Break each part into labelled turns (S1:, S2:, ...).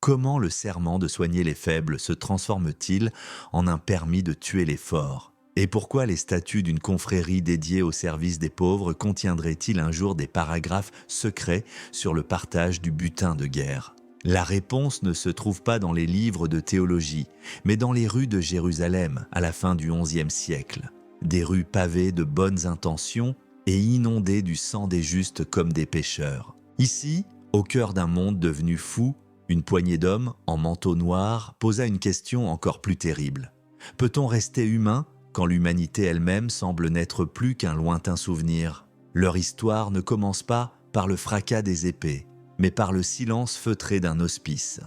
S1: Comment le serment de soigner les faibles se transforme-t-il en un permis de tuer les forts? Et pourquoi les statuts d'une confrérie dédiée au service des pauvres contiendraient-ils un jour des paragraphes secrets sur le partage du butin de guerre? La réponse ne se trouve pas dans les livres de théologie, mais dans les rues de Jérusalem à la fin du XIe siècle. Des rues pavées de bonnes intentions et inondées du sang des justes comme des pécheurs. Ici, au cœur d'un monde devenu fou, une poignée d'hommes, en manteau noir, posa une question encore plus terrible. Peut-on rester humain quand l'humanité elle-même semble n'être plus qu'un lointain souvenir? Leur histoire ne commence pas par le fracas des épées, mais par le silence feutré d'un hospice.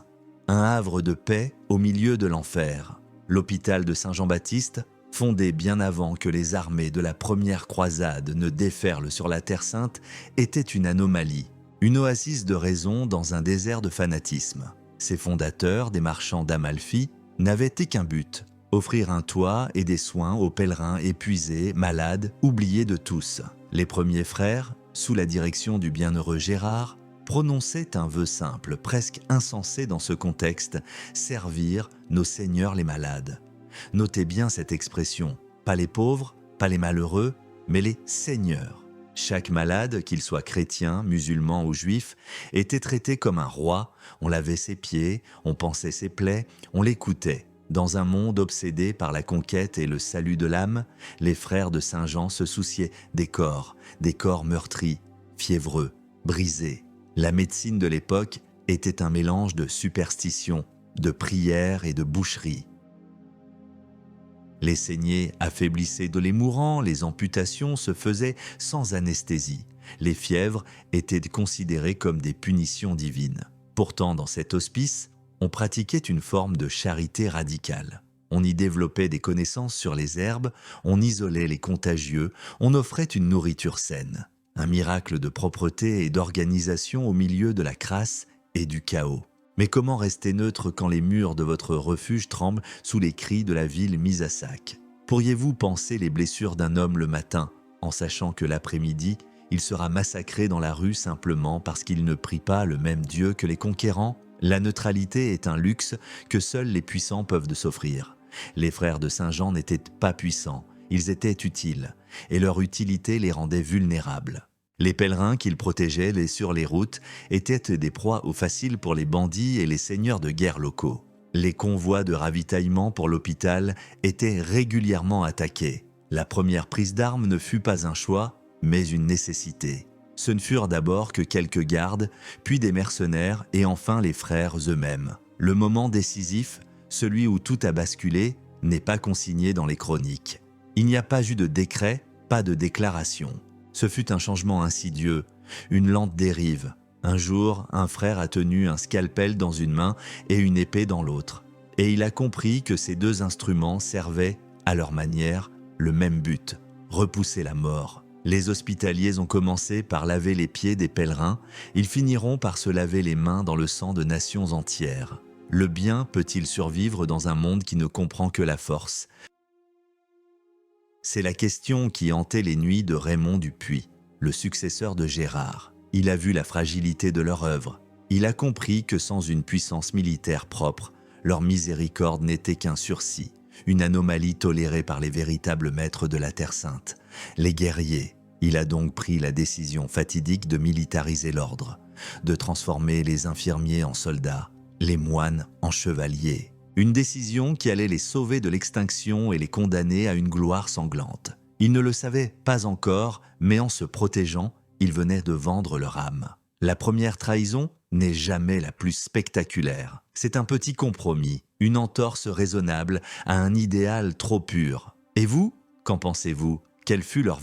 S1: Un havre de paix au milieu de l'enfer. L'hôpital de Saint-Jean-Baptiste, fondé bien avant que les armées de la première croisade ne déferlent sur la Terre Sainte, était une anomalie, une oasis de raison dans un désert de fanatisme. Ses fondateurs, des marchands d'Amalfi, n'avaient qu'un but, offrir un toit et des soins aux pèlerins épuisés, malades, oubliés de tous. Les premiers frères, sous la direction du bienheureux Gérard, prononçaient un vœu simple, presque insensé dans ce contexte, servir nos seigneurs les malades. Notez bien cette expression, pas les pauvres, pas les malheureux, mais les seigneurs. Chaque malade, qu'il soit chrétien, musulman ou juif, était traité comme un roi, on lavait ses pieds, on pansait ses plaies, on l'écoutait. Dans un monde obsédé par la conquête et le salut de l'âme, les frères de Saint-Jean se souciaient des corps meurtris, fiévreux, brisés. La médecine de l'époque était un mélange de superstition, de prière et de boucherie. Les saignées affaiblissaient les mourants, les amputations se faisaient sans anesthésie. Les fièvres étaient considérées comme des punitions divines. Pourtant, dans cet hospice, on pratiquait une forme de charité radicale. On y développait des connaissances sur les herbes, on isolait les contagieux, on offrait une nourriture saine. Un miracle de propreté et d'organisation au milieu de la crasse et du chaos. Mais comment rester neutre quand les murs de votre refuge tremblent sous les cris de la ville mise à sac? Pourriez-vous panser les blessures d'un homme le matin, en sachant que l'après-midi, il sera massacré dans la rue simplement parce qu'il ne prie pas le même Dieu que les conquérants? La neutralité est un luxe que seuls les puissants peuvent s'offrir. Les frères de Saint-Jean n'étaient pas puissants, ils étaient utiles, et leur utilité les rendait vulnérables. Les pèlerins qu'ils protégeaient sur les routes étaient des proies faciles pour les bandits et les seigneurs de guerre locaux. Les convois de ravitaillement pour l'hôpital étaient régulièrement attaqués. La première prise d'armes ne fut pas un choix, mais une nécessité. Ce ne furent d'abord que quelques gardes, puis des mercenaires et enfin les frères eux-mêmes. Le moment décisif, celui où tout a basculé, n'est pas consigné dans les chroniques. Il n'y a pas eu de décret, pas de déclaration. Ce fut un changement insidieux, une lente dérive. Un jour, un frère a tenu un scalpel dans une main et une épée dans l'autre. Et il a compris que ces deux instruments servaient, à leur manière, le même but, repousser la mort. Les hospitaliers ont commencé par laver les pieds des pèlerins, ils finiront par se laver les mains dans le sang de nations entières. Le bien peut-il survivre dans un monde qui ne comprend que la force? C'est la question qui hantait les nuits de Raymond du Puy, le successeur de Gérard. Il a vu la fragilité de leur œuvre. Il a compris que sans une puissance militaire propre, leur miséricorde n'était qu'un sursis, une anomalie tolérée par les véritables maîtres de la Terre Sainte, les guerriers. Il a donc pris la décision fatidique de militariser l'ordre, de transformer les infirmiers en soldats, les moines en chevaliers. Une décision qui allait les sauver de l'extinction et les condamner à une gloire sanglante. Ils ne le savaient pas encore, mais en se protégeant, ils venaient de vendre leur âme. La première trahison n'est jamais la plus spectaculaire. C'est un petit compromis, une entorse raisonnable à un idéal trop pur. Et vous, qu'en pensez-vous? Quelle fut leur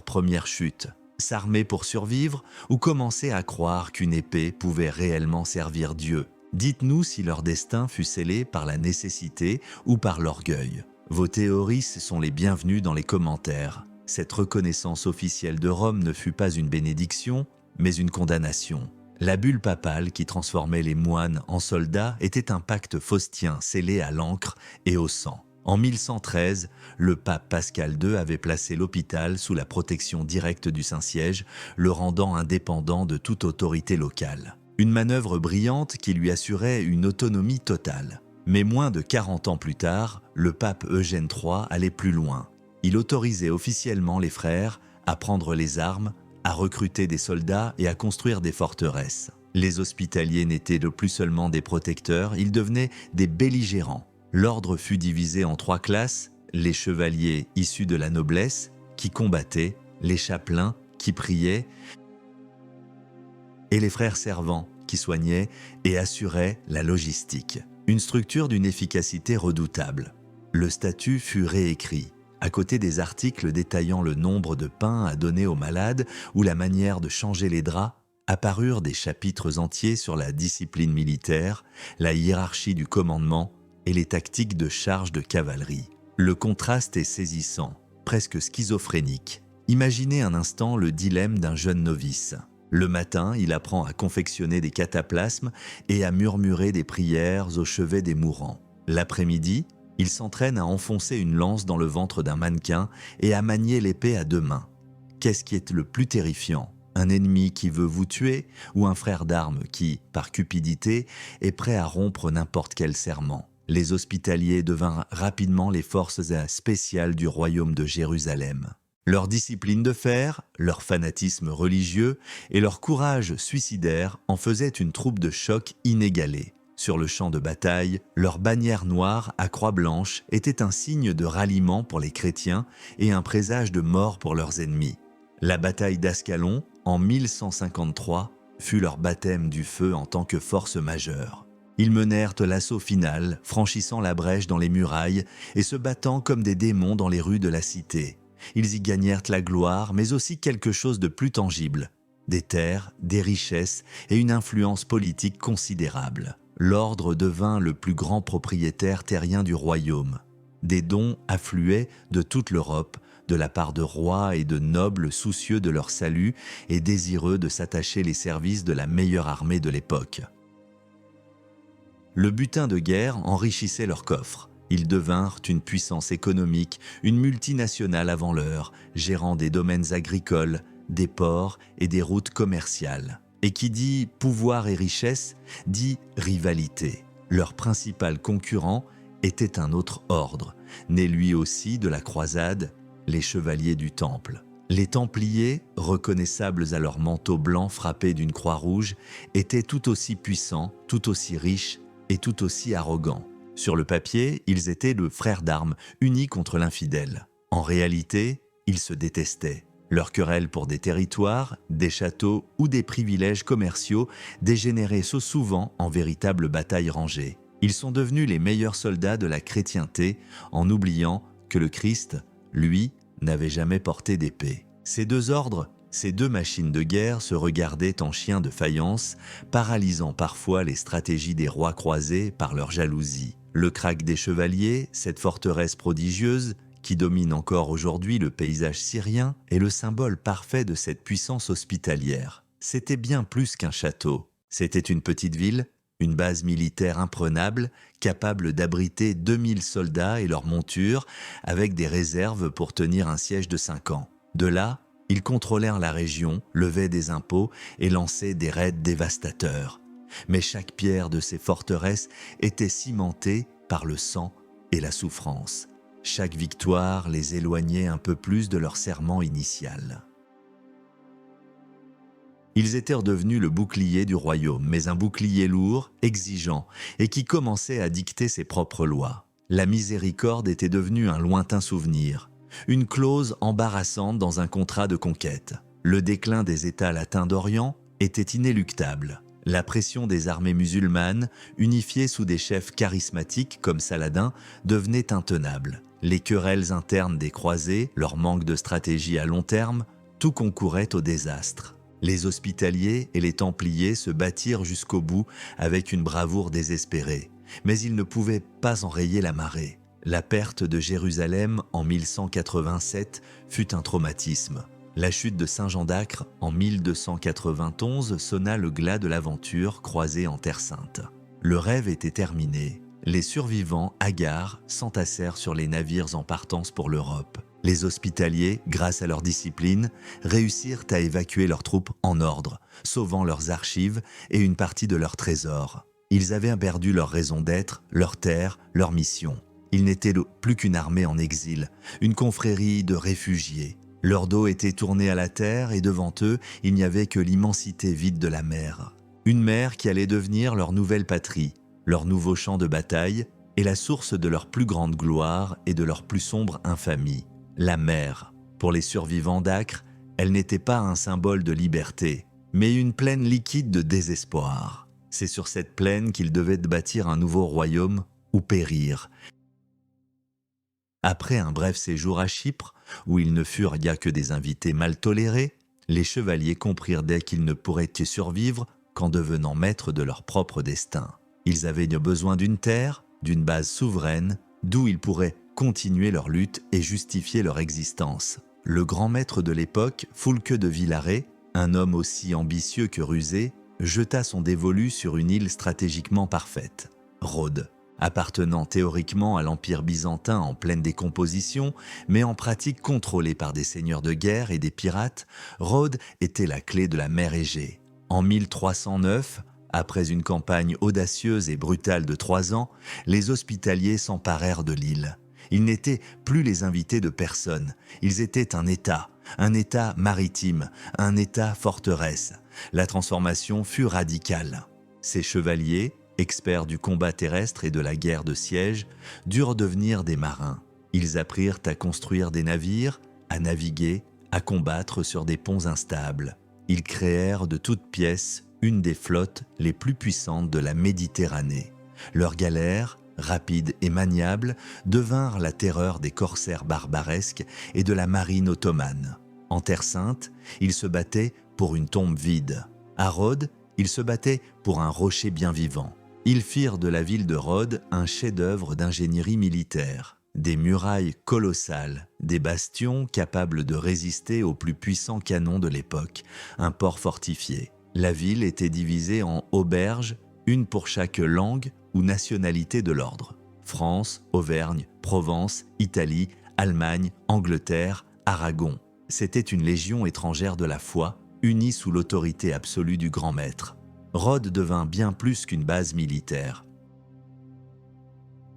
S1: première chute? S'armer pour survivre ou commencer à croire qu'une épée pouvait réellement servir Dieu? Dites-nous si leur destin fut scellé par la nécessité ou par l'orgueil. Vos théories sont les bienvenues dans les commentaires. Cette reconnaissance officielle de Rome ne fut pas une bénédiction, mais une condamnation. La bulle papale qui transformait les moines en soldats était un pacte faustien scellé à l'encre et au sang. En 1113, le pape Pascal II avait placé l'hôpital sous la protection directe du Saint-Siège, le rendant indépendant de toute autorité locale. Une manœuvre brillante qui lui assurait une autonomie totale. Mais moins de 40 ans plus tard, le pape Eugène III allait plus loin. Il autorisait officiellement les frères à prendre les armes, à recruter des soldats et à construire des forteresses. Les hospitaliers n'étaient plus seulement des protecteurs, ils devenaient des belligérants. L'ordre fut divisé en 3 classes, les chevaliers issus de la noblesse, qui combattaient, les chapelains, qui priaient, et les frères servants, qui soignaient et assuraient la logistique. Une structure d'une efficacité redoutable. Le statut fut réécrit. À côté des articles détaillant le nombre de pains à donner aux malades ou la manière de changer les draps, apparurent des chapitres entiers sur la discipline militaire, la hiérarchie du commandement et les tactiques de charge de cavalerie. Le contraste est saisissant, presque schizophrénique. Imaginez un instant le dilemme d'un jeune novice. Le matin, il apprend à confectionner des cataplasmes et à murmurer des prières au chevet des mourants. L'après-midi, il s'entraîne à enfoncer une lance dans le ventre d'un mannequin et à manier l'épée à 2 mains. Qu'est-ce qui est le plus terrifiant ? Un ennemi qui veut vous tuer ou un frère d'armes qui, par cupidité, est prêt à rompre n'importe quel serment ? Les hospitaliers devinrent rapidement les forces spéciales du royaume de Jérusalem. Leur discipline de fer, leur fanatisme religieux et leur courage suicidaire en faisaient une troupe de choc inégalée. Sur le champ de bataille, leur bannière noire à croix blanche était un signe de ralliement pour les chrétiens et un présage de mort pour leurs ennemis. La bataille d'Ascalon, en 1153, fut leur baptême du feu en tant que force majeure. Ils menèrent l'assaut final, franchissant la brèche dans les murailles et se battant comme des démons dans les rues de la cité. Ils y gagnèrent la gloire, mais aussi quelque chose de plus tangible, des terres, des richesses et une influence politique considérable. L'ordre devint le plus grand propriétaire terrien du royaume. Des dons affluaient de toute l'Europe, de la part de rois et de nobles soucieux de leur salut et désireux de s'attacher les services de la meilleure armée de l'époque. Le butin de guerre enrichissait leurs coffres. Ils devinrent une puissance économique, une multinationale avant l'heure, gérant des domaines agricoles, des ports et des routes commerciales. Et qui dit pouvoir et richesse, dit rivalité. Leur principal concurrent était un autre ordre, né lui aussi de la croisade, les chevaliers du Temple. Les Templiers, reconnaissables à leur manteau blanc frappé d'une croix rouge, étaient tout aussi puissants, tout aussi riches et tout aussi arrogants. Sur le papier, ils étaient le frère d'armes, unis contre l'infidèle. En réalité, ils se détestaient. Leurs querelles pour des territoires, des châteaux ou des privilèges commerciaux dégénéraient souvent en véritables batailles rangées. Ils sont devenus les meilleurs soldats de la chrétienté en oubliant que le Christ, lui, n'avait jamais porté d'épée. Ces 2 ordres, ces 2 machines de guerre se regardaient en chiens de faïence, paralysant parfois les stratégies des rois croisés par leur jalousie. Le krach des chevaliers, cette forteresse prodigieuse, qui domine encore aujourd'hui le paysage syrien, est le symbole parfait de cette puissance hospitalière. C'était bien plus qu'un château. C'était une petite ville, une base militaire imprenable, capable d'abriter 2000 soldats et leurs montures, avec des réserves pour tenir un siège de 5 ans. De là, ils contrôlèrent la région, levaient des impôts et lançaient des raids dévastateurs. Mais chaque pierre de ces forteresses était cimentée par le sang et la souffrance. Chaque victoire les éloignait un peu plus de leur serment initial. Ils étaient devenus le bouclier du royaume, mais un bouclier lourd, exigeant, et qui commençait à dicter ses propres lois. La miséricorde était devenue un lointain souvenir, une clause embarrassante dans un contrat de conquête. Le déclin des États latins d'Orient était inéluctable. La pression des armées musulmanes, unifiées sous des chefs charismatiques comme Saladin, devenait intenable. Les querelles internes des croisés, leur manque de stratégie à long terme, tout concourait au désastre. Les hospitaliers et les templiers se battirent jusqu'au bout avec une bravoure désespérée, mais ils ne pouvaient pas enrayer la marée. La perte de Jérusalem en 1187 fut un traumatisme. La chute de Saint-Jean d'Acre en 1291 sonna le glas de l'aventure croisée en Terre Sainte. Le rêve était terminé. Les survivants, hagards, s'entassèrent sur les navires en partance pour l'Europe. Les Hospitaliers, grâce à leur discipline, réussirent à évacuer leurs troupes en ordre, sauvant leurs archives et une partie de leurs trésors. Ils avaient perdu leur raison d'être, leur terre, leur mission. Ils n'étaient plus qu'une armée en exil, une confrérie de réfugiés. Leur dos était tourné à la terre et devant eux, il n'y avait que l'immensité vide de la mer. Une mer qui allait devenir leur nouvelle patrie, leur nouveau champ de bataille et la source de leur plus grande gloire et de leur plus sombre infamie. La mer. Pour les survivants d'Acre, elle n'était pas un symbole de liberté, mais une plaine liquide de désespoir. C'est sur cette plaine qu'ils devaient bâtir un nouveau royaume ou périr. Après un bref séjour à Chypre, où ils ne furent que des invités mal tolérés, les chevaliers comprirent dès qu'ils ne pourraient y survivre qu'en devenant maîtres de leur propre destin. Ils avaient besoin d'une terre, d'une base souveraine, d'où ils pourraient continuer leur lutte et justifier leur existence. Le grand maître de l'époque, Foulque de Villaret, un homme aussi ambitieux que rusé, jeta son dévolu sur une île stratégiquement parfaite, Rhodes. Appartenant théoriquement à l'Empire byzantin en pleine décomposition, mais en pratique contrôlée par des seigneurs de guerre et des pirates, Rhodes était la clé de la mer Égée. En 1309, après une campagne audacieuse et brutale de 3 ans, les Hospitaliers s'emparèrent de l'île. Ils n'étaient plus les invités de personne, ils étaient un État maritime, un État forteresse. La transformation fut radicale. Ces chevaliers, experts du combat terrestre et de la guerre de siège, durent devenir des marins. Ils apprirent à construire des navires, à naviguer, à combattre sur des ponts instables. Ils créèrent de toutes pièces une des flottes les plus puissantes de la Méditerranée. Leurs galères, rapides et maniables, devinrent la terreur des corsaires barbaresques et de la marine ottomane. En Terre Sainte, ils se battaient pour une tombe vide. À Rhodes, ils se battaient pour un rocher bien vivant. Ils firent de la ville de Rhodes un chef-d'œuvre d'ingénierie militaire. Des murailles colossales, des bastions capables de résister aux plus puissants canons de l'époque, un port fortifié. La ville était divisée en auberges, une pour chaque langue ou nationalité de l'ordre. France, Auvergne, Provence, Italie, Allemagne, Angleterre, Aragon. C'était une légion étrangère de la foi, unie sous l'autorité absolue du grand maître. Rhodes devint bien plus qu'une base militaire.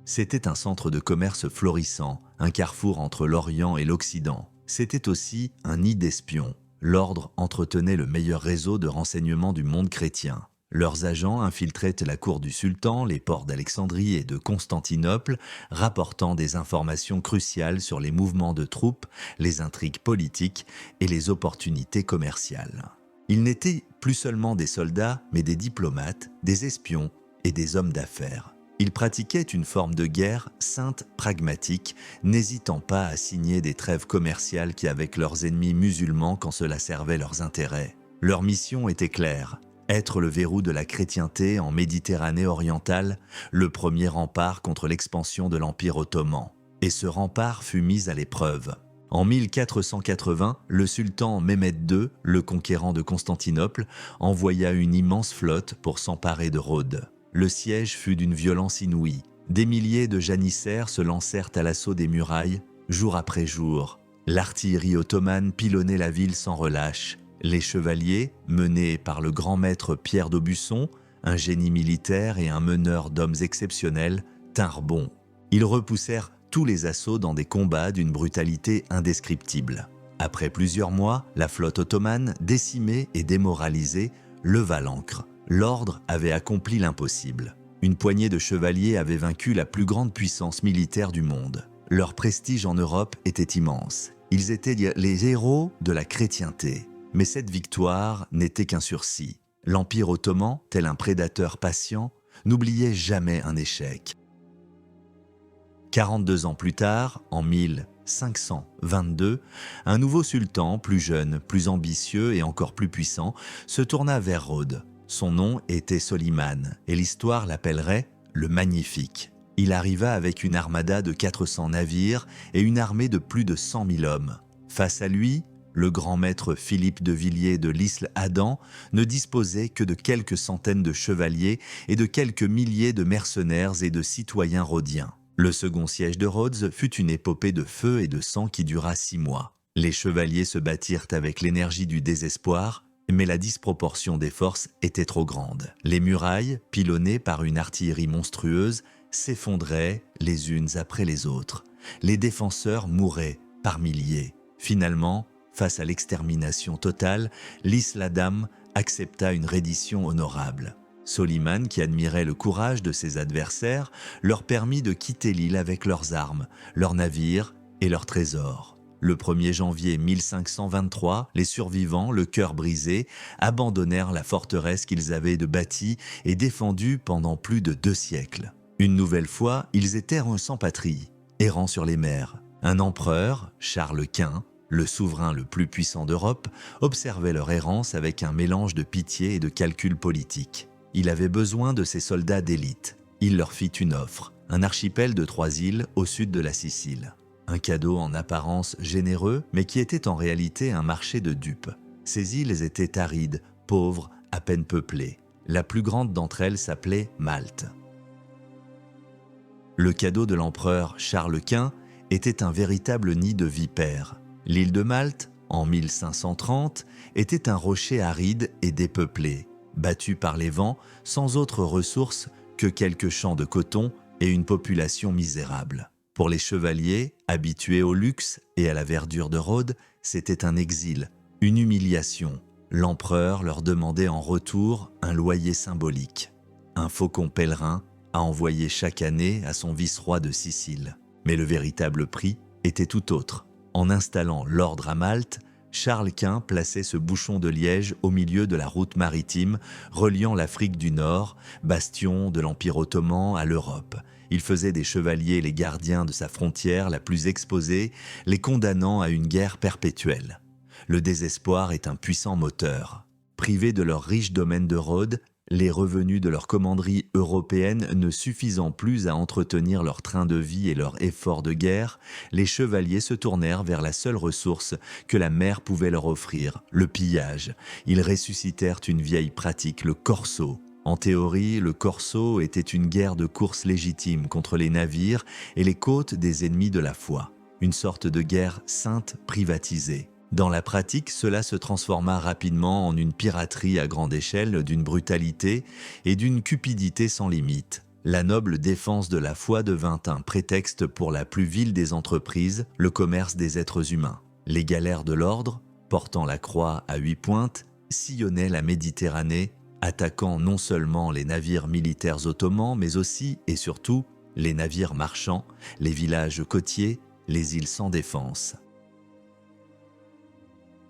S1: C'était un centre de commerce florissant, un carrefour entre l'Orient et l'Occident. C'était aussi un nid d'espions. L'ordre entretenait le meilleur réseau de renseignement du monde chrétien. Leurs agents infiltraient la cour du sultan, les ports d'Alexandrie et de Constantinople, rapportant des informations cruciales sur les mouvements de troupes, les intrigues politiques et les opportunités commerciales. Ils n'étaient plus seulement des soldats, mais des diplomates, des espions et des hommes d'affaires. Ils pratiquaient une forme de guerre sainte pragmatique, n'hésitant pas à signer des trêves commerciales avec leurs ennemis musulmans quand cela servait leurs intérêts. Leur mission était claire. Être le verrou de la chrétienté en Méditerranée orientale, le premier rempart contre l'expansion de l'Empire ottoman. Et ce rempart fut mis à l'épreuve. En 1480, le sultan Mehmed II, le conquérant de Constantinople, envoya une immense flotte pour s'emparer de Rhodes. Le siège fut d'une violence inouïe. Des milliers de janissaires se lancèrent à l'assaut des murailles, jour après jour. L'artillerie ottomane pilonnait la ville sans relâche. Les chevaliers, menés par le grand maître Pierre d'Aubusson, un génie militaire et un meneur d'hommes exceptionnels, tinrent bon. Ils repoussèrent tous les assauts dans des combats d'une brutalité indescriptible. Après plusieurs mois, la flotte ottomane, décimée et démoralisée, leva l'ancre. L'ordre avait accompli l'impossible. Une poignée de chevaliers avait vaincu la plus grande puissance militaire du monde. Leur prestige en Europe était immense. Ils étaient les héros de la chrétienté. Mais cette victoire n'était qu'un sursis. L'Empire ottoman, tel un prédateur patient, n'oubliait jamais un échec. 42 ans plus tard, en 1522, un nouveau sultan, plus jeune, plus ambitieux et encore plus puissant, se tourna vers Rhodes. Son nom était Soliman, et l'histoire l'appellerait le Magnifique. Il arriva avec une armada de 400 navires et une armée de plus de 100 000 hommes. Face à lui, le grand maître Philippe de Villiers de l'Isle-Adam ne disposait que de quelques centaines de chevaliers et de quelques milliers de mercenaires et de citoyens rhodiens. Le second siège de Rhodes fut une épopée de feu et de sang qui dura 6 mois. Les chevaliers se battirent avec l'énergie du désespoir, mais la disproportion des forces était trop grande. Les murailles, pilonnées par une artillerie monstrueuse, s'effondraient les unes après les autres. Les défenseurs mouraient par milliers. Finalement, face à l'extermination totale, l'Isla-Dam accepta une reddition honorable. Soliman, qui admirait le courage de ses adversaires, leur permit de quitter l'île avec leurs armes, leurs navires et leurs trésors. Le 1er janvier 1523, les survivants, le cœur brisé, abandonnèrent la forteresse qu'ils avaient bâtie et défendue pendant plus de 2 siècles. Une nouvelle fois, ils étaient sans patrie, errant sur les mers. Un empereur, Charles Quint, le souverain le plus puissant d'Europe, observait leur errance avec un mélange de pitié et de calcul politique. Il avait besoin de ses soldats d'élite. Il leur fit une offre, un archipel de 3 îles au sud de la Sicile. Un cadeau en apparence généreux, mais qui était en réalité un marché de dupes. Ces îles étaient arides, pauvres, à peine peuplées. La plus grande d'entre elles s'appelait Malte. Le cadeau de l'empereur Charles Quint était un véritable nid de vipères. L'île de Malte, en 1530, était un rocher aride et dépeuplé, battu par les vents, sans autre ressource que quelques champs de coton et une population misérable. Pour les chevaliers, habitués au luxe et à la verdure de Rhodes, c'était un exil, une humiliation. L'empereur leur demandait en retour un loyer symbolique, un faucon pèlerin à envoyer chaque année à son vice-roi de Sicile. Mais le véritable prix était tout autre. En installant l'ordre à Malte, Charles Quint plaçait ce bouchon de liège au milieu de la route maritime reliant l'Afrique du Nord, bastion de l'Empire ottoman, à l'Europe. Il faisait des chevaliers les gardiens de sa frontière la plus exposée, les condamnant à une guerre perpétuelle. Le désespoir est un puissant moteur. Privés de leur riche domaine de Rhodes, les revenus de leur commanderie européenne ne suffisant plus à entretenir leur train de vie et leur effort de guerre, les chevaliers se tournèrent vers la seule ressource que la mer pouvait leur offrir, le pillage. Ils ressuscitèrent une vieille pratique, le corso. En théorie, le corso était une guerre de course légitime contre les navires et les côtes des ennemis de la foi, une sorte de guerre sainte privatisée. Dans la pratique, cela se transforma rapidement en une piraterie à grande échelle, d'une brutalité et d'une cupidité sans limite. La noble défense de la foi devint un prétexte pour la plus vile des entreprises, le commerce des êtres humains. Les galères de l'ordre, portant la croix à 8 pointes, sillonnaient la Méditerranée, attaquant non seulement les navires militaires ottomans, mais aussi et surtout les navires marchands, les villages côtiers, les îles sans défense.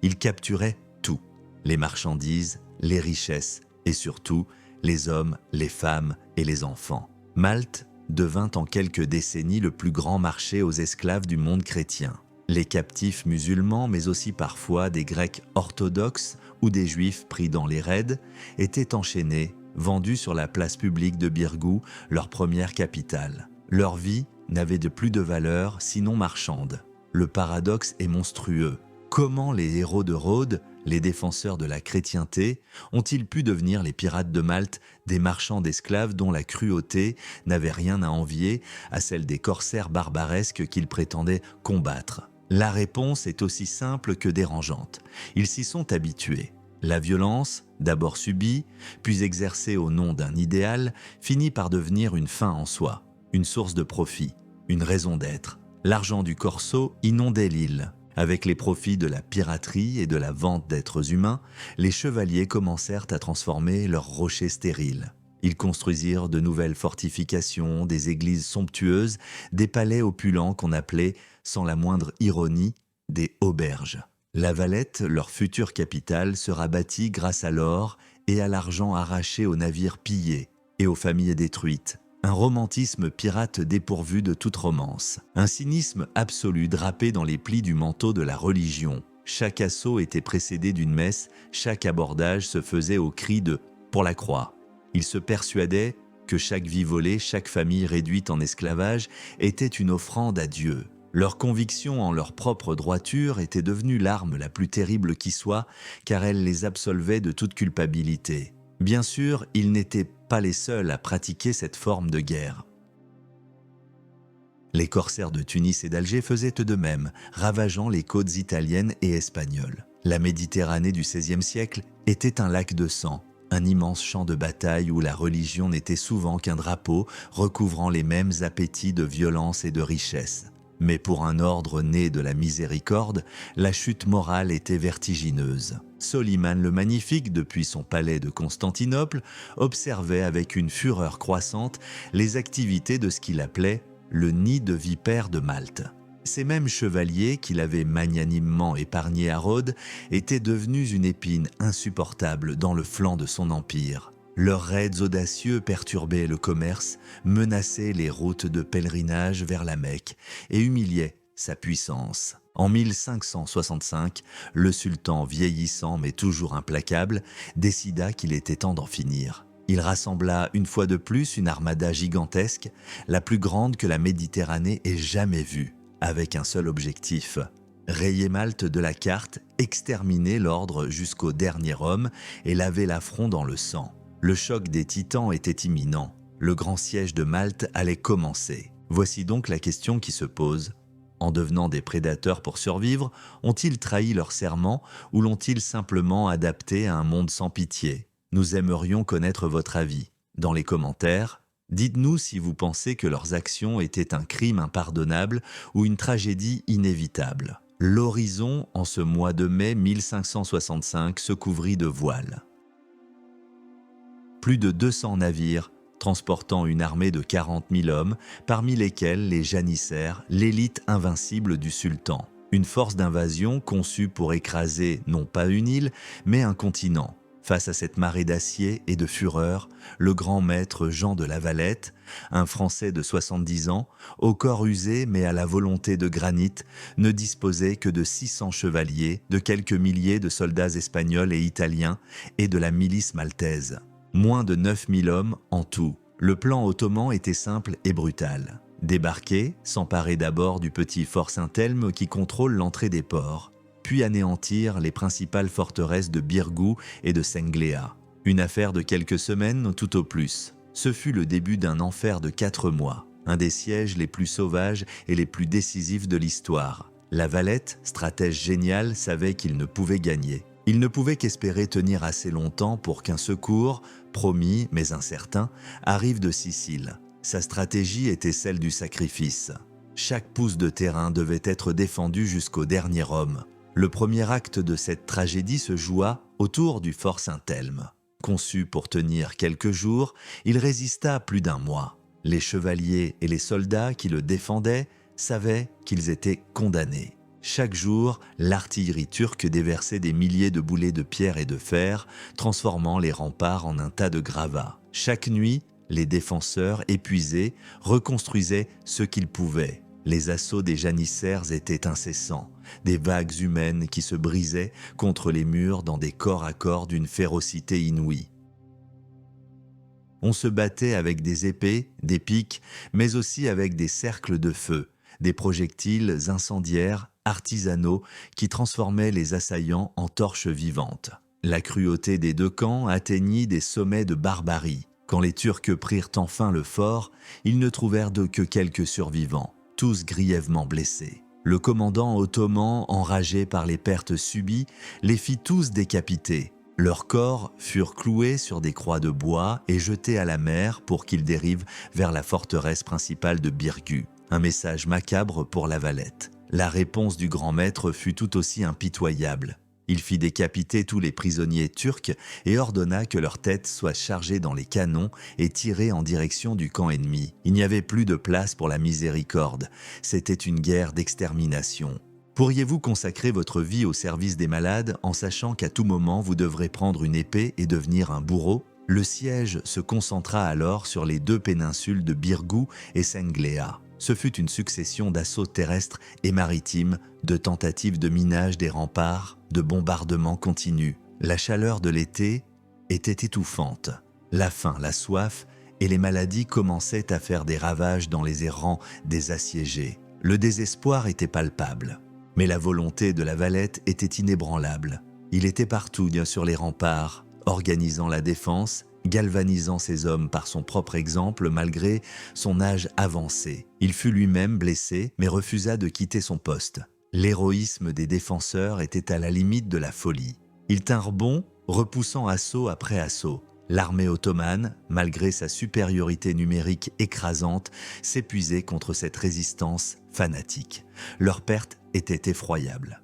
S1: Ils capturaient tout, les marchandises, les richesses et surtout les hommes, les femmes et les enfants. Malte devint en quelques décennies le plus grand marché aux esclaves du monde chrétien. Les captifs musulmans, mais aussi parfois des Grecs orthodoxes ou des Juifs pris dans les raids, étaient enchaînés, vendus sur la place publique de Birgou, leur première capitale. Leur vie n'avait de plus de valeur sinon marchande. Le paradoxe est monstrueux. Comment les héros de Rhodes, les défenseurs de la chrétienté, ont-ils pu devenir les pirates de Malte, des marchands d'esclaves dont la cruauté n'avait rien à envier à celle des corsaires barbaresques qu'ils prétendaient combattre? La réponse est aussi simple que dérangeante. Ils s'y sont habitués. La violence, d'abord subie, puis exercée au nom d'un idéal, finit par devenir une fin en soi, une source de profit, une raison d'être. L'argent du corso inondait l'île. Avec les profits de la piraterie et de la vente d'êtres humains, les chevaliers commencèrent à transformer leurs rochers stériles. Ils construisirent de nouvelles fortifications, des églises somptueuses, des palais opulents qu'on appelait, sans la moindre ironie, des auberges. La Valette, leur future capitale, sera bâtie grâce à l'or et à l'argent arraché aux navires pillés et aux familles détruites. Un romantisme pirate dépourvu de toute romance. Un cynisme absolu drapé dans les plis du manteau de la religion. Chaque assaut était précédé d'une messe, chaque abordage se faisait au cri de « pour la croix ». Ils se persuadaient que chaque vie volée, chaque famille réduite en esclavage était une offrande à Dieu. Leur conviction en leur propre droiture était devenue l'arme la plus terrible qui soit, car elle les absolvait de toute culpabilité. Bien sûr, ils n'étaient pas les seuls à pratiquer cette forme de guerre. Les corsaires de Tunis et d'Alger faisaient de même, ravageant les côtes italiennes et espagnoles. La Méditerranée du XVIe siècle était un lac de sang, un immense champ de bataille où la religion n'était souvent qu'un drapeau recouvrant les mêmes appétits de violence et de richesse. Mais pour un ordre né de la miséricorde, la chute morale était vertigineuse. Soliman le Magnifique, depuis son palais de Constantinople, observait avec une fureur croissante les activités de ce qu'il appelait le nid de vipères de Malte. Ces mêmes chevaliers qu'il avait magnanimement épargnés à Rhodes étaient devenus une épine insupportable dans le flanc de son empire. Leurs raids audacieux perturbaient le commerce, menaçaient les routes de pèlerinage vers la Mecque et humiliaient sa puissance. En 1565, le sultan, vieillissant mais toujours implacable, décida qu'il était temps d'en finir. Il rassembla une fois de plus une armada gigantesque, la plus grande que la Méditerranée ait jamais vue, avec un seul objectif: rayer Malte de la carte, exterminer l'ordre jusqu'au dernier homme et laver l'affront dans le sang. Le choc des titans était imminent. Le grand siège de Malte allait commencer. Voici donc la question qui se pose. En devenant des prédateurs pour survivre, ont-ils trahi leur serment ou l'ont-ils simplement adapté à un monde sans pitié? Nous aimerions connaître votre avis. Dans les commentaires, dites-nous si vous pensez que leurs actions étaient un crime impardonnable ou une tragédie inévitable. L'horizon, en ce mois de mai 1565, se couvrit de voiles. Plus de 200 navires, transportant une armée de 40 000 hommes, parmi lesquels les janissaires, l'élite invincible du sultan. Une force d'invasion conçue pour écraser non pas une île, mais un continent. Face à cette marée d'acier et de fureur, le grand maître Jean de La Valette, un Français de 70 ans, au corps usé mais à la volonté de granit, ne disposait que de 600 chevaliers, de quelques milliers de soldats espagnols et italiens et de la milice maltaise. Moins de 9000 hommes en tout. Le plan ottoman était simple et brutal. Débarquer, s'emparer d'abord du petit fort Saint-Elme qui contrôle l'entrée des ports, puis anéantir les principales forteresses de Birgou et de Sengléa. Une affaire de quelques semaines tout au plus. Ce fut le début d'un enfer de 4 mois, un des sièges les plus sauvages et les plus décisifs de l'histoire. La Valette, stratège génial, savait qu'il ne pouvait gagner. Il ne pouvait qu'espérer tenir assez longtemps pour qu'un secours, promis mais incertain, arrive de Sicile. Sa stratégie était celle du sacrifice. Chaque pouce de terrain devait être défendu jusqu'au dernier homme. Le premier acte de cette tragédie se joua autour du fort Saint-Elme. Conçu pour tenir quelques jours, il résista plus d'1 mois. Les chevaliers et les soldats qui le défendaient savaient qu'ils étaient condamnés. Chaque jour, l'artillerie turque déversait des milliers de boulets de pierre et de fer, transformant les remparts en un tas de gravats. Chaque nuit, les défenseurs, épuisés, reconstruisaient ce qu'ils pouvaient. Les assauts des janissaires étaient incessants, des vagues humaines qui se brisaient contre les murs dans des corps à corps d'une férocité inouïe. On se battait avec des épées, des piques, mais aussi avec des cercles de feu, des projectiles incendiaires, artisanaux, qui transformaient les assaillants en torches vivantes. La cruauté des deux camps atteignit des sommets de barbarie. Quand les Turcs prirent enfin le fort, ils ne trouvèrent que quelques survivants, tous grièvement blessés. Le commandant ottoman, enragé par les pertes subies, les fit tous décapiter. Leurs corps furent cloués sur des croix de bois et jetés à la mer pour qu'ils dérivent vers la forteresse principale de Birgu. Un message macabre pour La Valette. La réponse du grand maître fut tout aussi impitoyable. Il fit décapiter tous les prisonniers turcs et ordonna que leurs têtes soient chargées dans les canons et tirées en direction du camp ennemi. Il n'y avait plus de place pour la miséricorde. C'était une guerre d'extermination. Pourriez-vous consacrer votre vie au service des malades en sachant qu'à tout moment vous devrez prendre une épée et devenir un bourreau? Le siège se concentra alors sur les 2 péninsules de Birgu et Sengléa. Ce fut une succession d'assauts terrestres et maritimes, de tentatives de minage des remparts, de bombardements continus. La chaleur de l'été était étouffante. La faim, la soif et les maladies commençaient à faire des ravages dans les errants des assiégés. Le désespoir était palpable, mais la volonté de La Valette était inébranlable. Il était partout sur les remparts, organisant la défense galvanisant ses hommes par son propre exemple malgré son âge avancé. Il fut lui-même blessé, mais refusa de quitter son poste. L'héroïsme des défenseurs était à la limite de la folie. Ils tinrent bon, repoussant assaut après assaut. L'armée ottomane, malgré sa supériorité numérique écrasante, s'épuisait contre cette résistance fanatique. Leurs pertes étaient effroyables.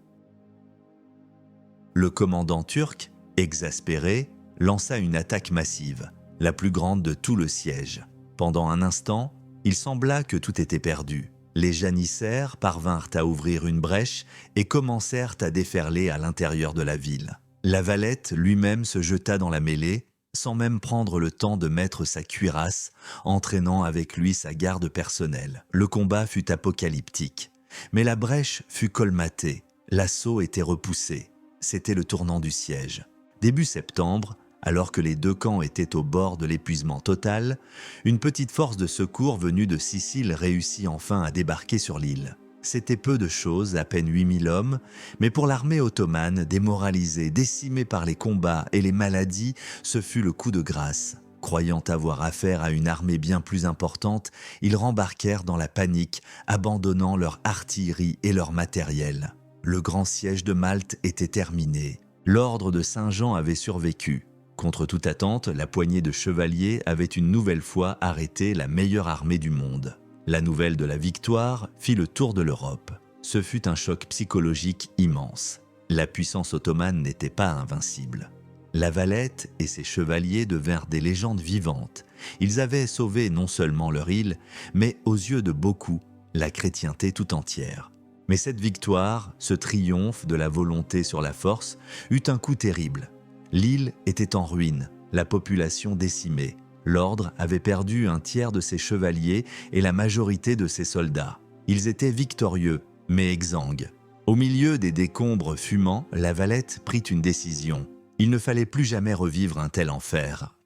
S1: Le commandant turc, exaspéré, lança une attaque massive, la plus grande de tout le siège. Pendant un instant, il sembla que tout était perdu. Les janissaires parvinrent à ouvrir une brèche et commencèrent à déferler à l'intérieur de la ville. La Valette lui-même se jeta dans la mêlée, sans même prendre le temps de mettre sa cuirasse, entraînant avec lui sa garde personnelle. Le combat fut apocalyptique, mais la brèche fut colmatée, l'assaut était repoussé. C'était le tournant du siège. Début septembre, alors que les deux camps étaient au bord de l'épuisement total, une petite force de secours venue de Sicile réussit enfin à débarquer sur l'île. C'était peu de choses, à peine 8000 hommes, mais pour l'armée ottomane, démoralisée, décimée par les combats et les maladies, ce fut le coup de grâce. Croyant avoir affaire à une armée bien plus importante, ils rembarquèrent dans la panique, abandonnant leur artillerie et leur matériel. Le grand siège de Malte était terminé. L'ordre de Saint-Jean avait survécu. Contre toute attente, la poignée de chevaliers avait une nouvelle fois arrêté la meilleure armée du monde. La nouvelle de la victoire fit le tour de l'Europe. Ce fut un choc psychologique immense. La puissance ottomane n'était pas invincible. La Valette et ses chevaliers devinrent des légendes vivantes. Ils avaient sauvé non seulement leur île, mais aux yeux de beaucoup, la chrétienté tout entière. Mais cette victoire, ce triomphe de la volonté sur la force, eut un coup terrible. L'île était en ruine, la population décimée. L'ordre avait perdu un tiers de ses chevaliers et la majorité de ses soldats. Ils étaient victorieux, mais exsangues. Au milieu des décombres fumants, la Valette prit une décision. Il ne fallait plus jamais revivre un tel enfer.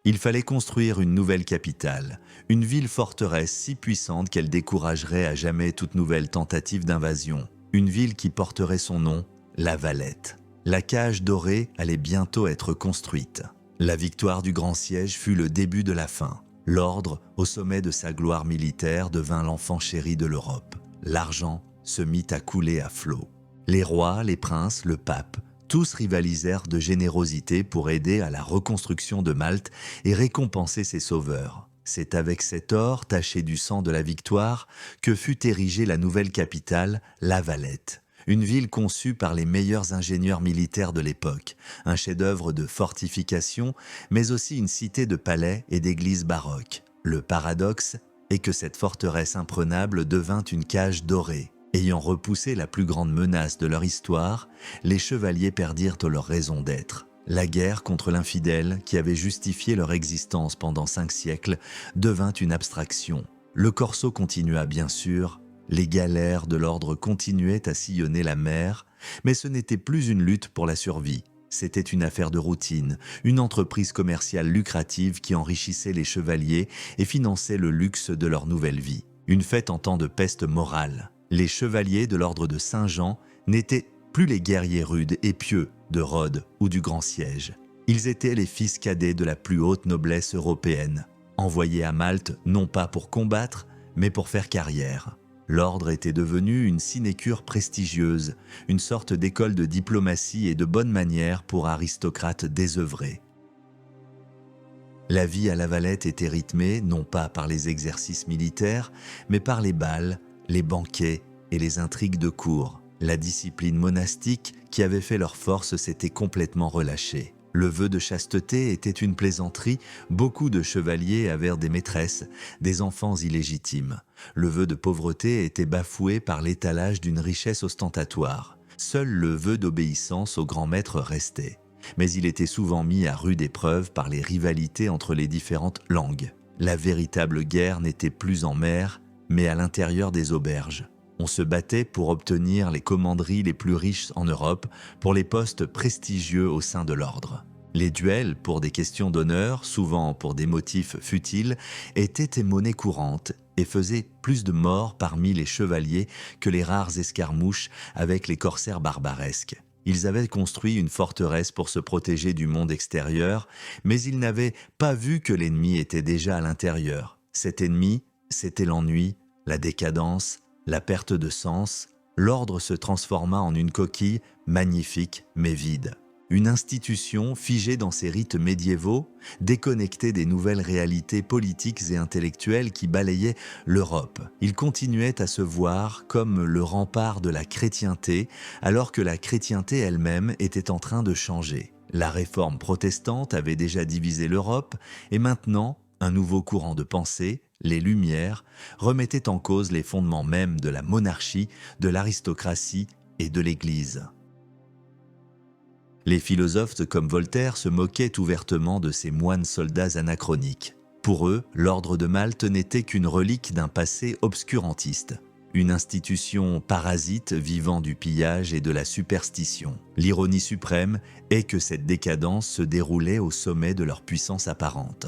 S1: Il fallait construire une nouvelle capitale, une ville-forteresse si puissante qu'elle découragerait à jamais toute nouvelle tentative d'invasion. Une ville qui porterait son nom, la Valette. La cage dorée allait bientôt être construite. La victoire du grand siège fut le début de la fin. L'ordre, au sommet de sa gloire militaire, devint l'enfant chéri de l'Europe. L'argent se mit à couler à flot. Les rois, les princes, le pape, tous rivalisèrent de générosité pour aider à la reconstruction de Malte et récompenser ses sauveurs. C'est avec cet or taché du sang de la victoire que fut érigée la nouvelle capitale, La Valette. Une ville conçue par les meilleurs ingénieurs militaires de l'époque, un chef-d'œuvre de fortification, mais aussi une cité de palais et d'églises baroques. Le paradoxe est que cette forteresse imprenable devint une cage dorée. Ayant repoussé la plus grande menace de leur histoire, les chevaliers perdirent leur raison d'être. La guerre contre l'infidèle, qui avait justifié leur existence pendant 5 siècles, devint une abstraction. Le corso continua bien sûr, les galères de l'ordre continuaient à sillonner la mer, mais ce n'était plus une lutte pour la survie. C'était une affaire de routine, une entreprise commerciale lucrative qui enrichissait les chevaliers et finançait le luxe de leur nouvelle vie. Une fête en temps de peste morale. Les chevaliers de l'ordre de Saint-Jean n'étaient plus les guerriers rudes et pieux de Rhodes ou du Grand Siège. Ils étaient les fils cadets de la plus haute noblesse européenne, envoyés à Malte non pas pour combattre, mais pour faire carrière. L'ordre était devenu une sinécure prestigieuse, une sorte d'école de diplomatie et de bonnes manières pour aristocrates désœuvrés. La vie à La Valette était rythmée non pas par les exercices militaires, mais par les bals, les banquets et les intrigues de cour. La discipline monastique qui avait fait leur force s'était complètement relâchée. Le vœu de chasteté était une plaisanterie, beaucoup de chevaliers avaient des maîtresses, des enfants illégitimes. Le vœu de pauvreté était bafoué par l'étalage d'une richesse ostentatoire. Seul le vœu d'obéissance au grand maître restait. Mais il était souvent mis à rude épreuve par les rivalités entre les différentes langues. La véritable guerre n'était plus en mer, mais à l'intérieur des auberges. On se battait pour obtenir les commanderies les plus riches en Europe, pour les postes prestigieux au sein de l'ordre. Les duels, pour des questions d'honneur, souvent pour des motifs futiles, étaient monnaie courante et faisaient plus de morts parmi les chevaliers que les rares escarmouches avec les corsaires barbaresques. Ils avaient construit une forteresse pour se protéger du monde extérieur, mais ils n'avaient pas vu que l'ennemi était déjà à l'intérieur. Cet ennemi, c'était l'ennui, la décadence, la perte de sens. L'ordre se transforma en une coquille magnifique mais vide. Une institution figée dans ses rites médiévaux, déconnectée des nouvelles réalités politiques et intellectuelles qui balayaient l'Europe. Il continuait à se voir comme le rempart de la chrétienté, alors que la chrétienté elle-même était en train de changer. La réforme protestante avait déjà divisé l'Europe, et maintenant, un nouveau courant de pensée, les Lumières, remettait en cause les fondements mêmes de la monarchie, de l'aristocratie et de l'Église. Les philosophes comme Voltaire se moquaient ouvertement de ces moines soldats anachroniques. Pour eux, l'ordre de Malte n'était qu'une relique d'un passé obscurantiste, une institution parasite vivant du pillage et de la superstition. L'ironie suprême est que cette décadence se déroulait au sommet de leur puissance apparente.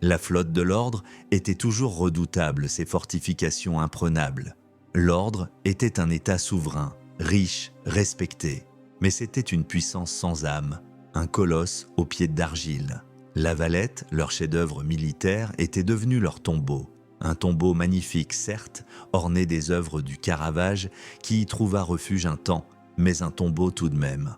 S1: La flotte de l'ordre était toujours redoutable, ses fortifications imprenables. L'ordre était un État souverain, riche, respecté. Mais c'était une puissance sans âme, un colosse aux pieds d'argile. La Valette, leur chef-d'œuvre militaire, était devenu leur tombeau. Un tombeau magnifique, certes, orné des œuvres du Caravage, qui y trouva refuge un temps, mais un tombeau tout de même.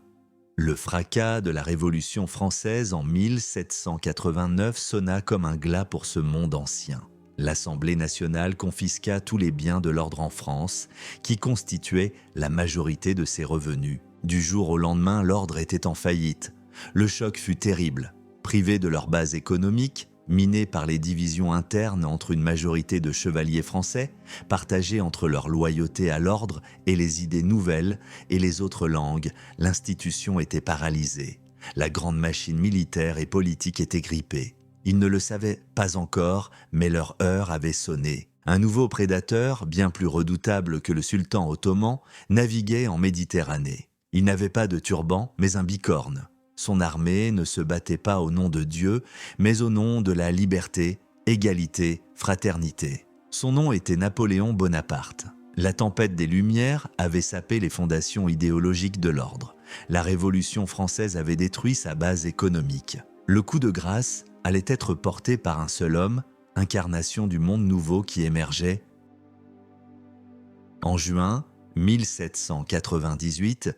S1: Le fracas de la Révolution française en 1789 sonna comme un glas pour ce monde ancien. L'Assemblée nationale confisqua tous les biens de l'ordre en France, qui constituaient la majorité de ses revenus. Du jour au lendemain, l'ordre était en faillite. Le choc fut terrible. Privés de leur base économique, minés par les divisions internes entre une majorité de chevaliers français, partagés entre leur loyauté à l'ordre et les idées nouvelles et les autres langues, l'institution était paralysée. La grande machine militaire et politique était grippée. Ils ne le savaient pas encore, mais leur heure avait sonné. Un nouveau prédateur, bien plus redoutable que le sultan ottoman, naviguait en Méditerranée. Il n'avait pas de turban, mais un bicorne. Son armée ne se battait pas au nom de Dieu, mais au nom de la liberté, égalité, fraternité. Son nom était Napoléon Bonaparte. La tempête des Lumières avait sapé les fondations idéologiques de l'ordre. La Révolution française avait détruit sa base économique. Le coup de grâce allait être porté par un seul homme, incarnation du monde nouveau qui émergeait. En juin 1798,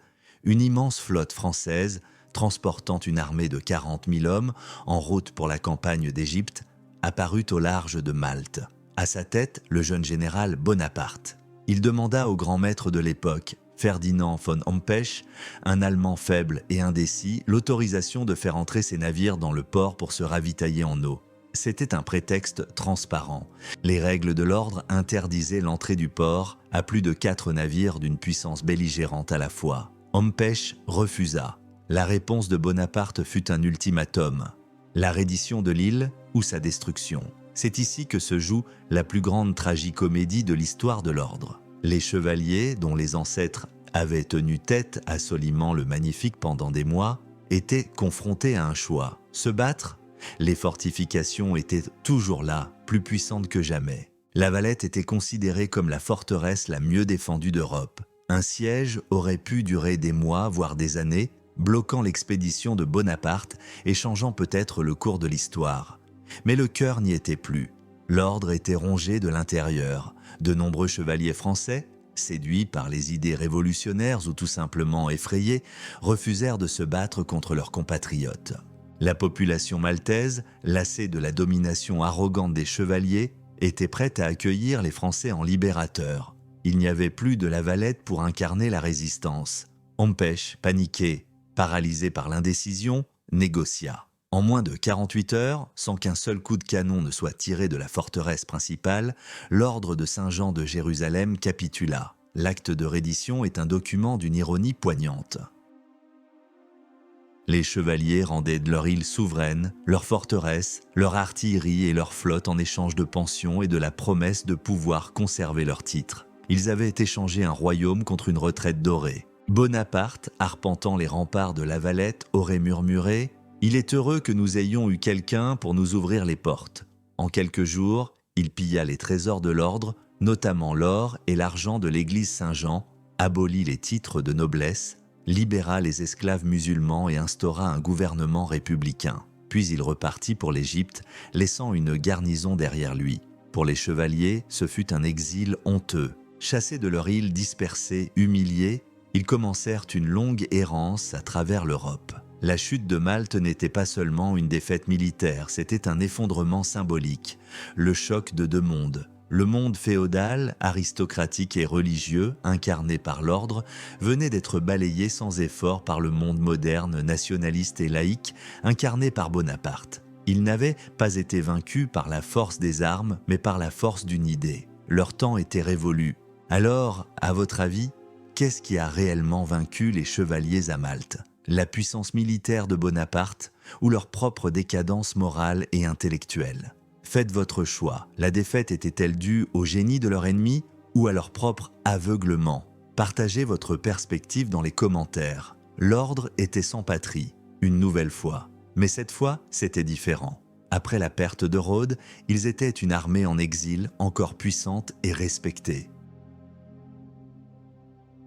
S1: une immense flotte française, transportant une armée de 40 000 hommes en route pour la campagne d'Égypte, apparut au large de Malte. À sa tête, le jeune général Bonaparte. Il demanda au grand maître de l'époque, Ferdinand von Hompesch, un Allemand faible et indécis, l'autorisation de faire entrer ses navires dans le port pour se ravitailler en eau. C'était un prétexte transparent. Les règles de l'ordre interdisaient l'entrée du port à plus de 4 navires d'une puissance belligérante à la fois. Hompesch refusa. La réponse de Bonaparte fut un ultimatum. La reddition de l'île ou sa destruction. C'est ici que se joue la plus grande tragicomédie de l'histoire de l'ordre. Les chevaliers, dont les ancêtres avaient tenu tête à Soliman le Magnifique pendant des mois, étaient confrontés à un choix. Se battre ? Les fortifications étaient toujours là, plus puissantes que jamais. La Valette était considérée comme la forteresse la mieux défendue d'Europe. Un siège aurait pu durer des mois, voire des années, bloquant l'expédition de Bonaparte et changeant peut-être le cours de l'histoire. Mais le cœur n'y était plus. L'ordre était rongé de l'intérieur. De nombreux chevaliers français, séduits par les idées révolutionnaires ou tout simplement effrayés, refusèrent de se battre contre leurs compatriotes. La population maltaise, lassée de la domination arrogante des chevaliers, était prête à accueillir les Français en libérateurs. Il n'y avait plus de la Valette pour incarner la résistance. Hompesch, paniqué, paralysé par l'indécision, négocia. En moins de 48 heures, sans qu'un seul coup de canon ne soit tiré de la forteresse principale, l'ordre de Saint-Jean de Jérusalem capitula. L'acte de reddition est un document d'une ironie poignante. Les chevaliers rendaient de leur île souveraine, leur forteresse, leur artillerie et leur flotte en échange de pensions et de la promesse de pouvoir conserver leurs titres. Ils avaient échangé un royaume contre une retraite dorée. Bonaparte, arpentant les remparts de la Valette, aurait murmuré « Il est heureux que nous ayons eu quelqu'un pour nous ouvrir les portes ». En quelques jours, il pilla les trésors de l'ordre, notamment l'or et l'argent de l'église Saint-Jean, abolit les titres de noblesse, libéra les esclaves musulmans et instaura un gouvernement républicain. Puis il repartit pour l'Égypte, laissant une garnison derrière lui. Pour les chevaliers, ce fut un exil honteux. Chassés de leur île dispersée, humiliés, ils commencèrent une longue errance à travers l'Europe. La chute de Malte n'était pas seulement une défaite militaire, c'était un effondrement symbolique, le choc de deux mondes. Le monde féodal, aristocratique et religieux, incarné par l'ordre, venait d'être balayé sans effort par le monde moderne, nationaliste et laïque, incarné par Bonaparte. Ils n'avaient pas été vaincus par la force des armes, mais par la force d'une idée. Leur temps était révolu. Alors, à votre avis, qu'est-ce qui a réellement vaincu les chevaliers à Malte ? La puissance militaire de Bonaparte ou leur propre décadence morale et intellectuelle ? Faites votre choix. La défaite était-elle due au génie de leur ennemi ou à leur propre aveuglement ? Partagez votre perspective dans les commentaires. L'ordre était sans patrie, une nouvelle fois. Mais cette fois, c'était différent. Après la perte de Rhodes, ils étaient une armée en exil, encore puissante et respectée.